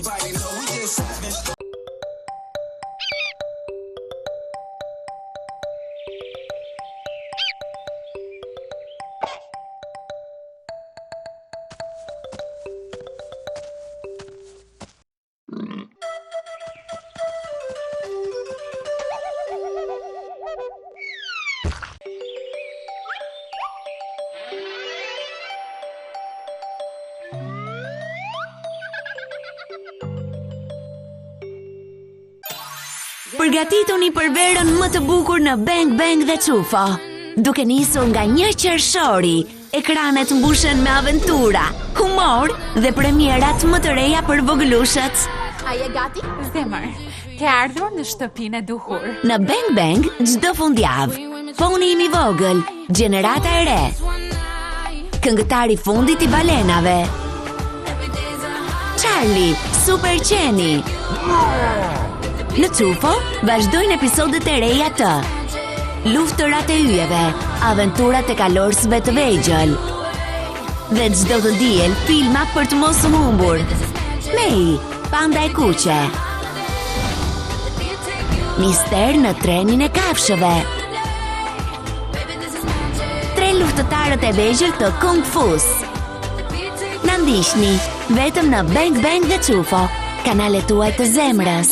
everybody know we just savage. Përgatituni për verën më të bukur në Bang Bang dhe Çufo. Duke nisur nga 1 qershori, ekranet mbushen me aventura, humor dhe premierat më të reja për vogëlushët. A je gati? Zemër, ke ardhur në shtëpinë e duhur. Në Bang Bang çdo fundjavë, Poni im i vogël, gjenerata e re, këngëtari fundit i balenave, Charlie, Super Qeni. Në Çufo vazhdojnë episodet e reja të Luftërat e yjeve, aventurat e kalorsëve të vegjël. Dhe çdo të diel filma për të mos u humbur. Mei, panda e kuqe. Mister në trenin e kafshëve. 3 luftëtarët e vegjël të Kung Fus. Na ndiqni vetëm në Bang Bang dhe Çufo, kanalet tuaj të zemrës.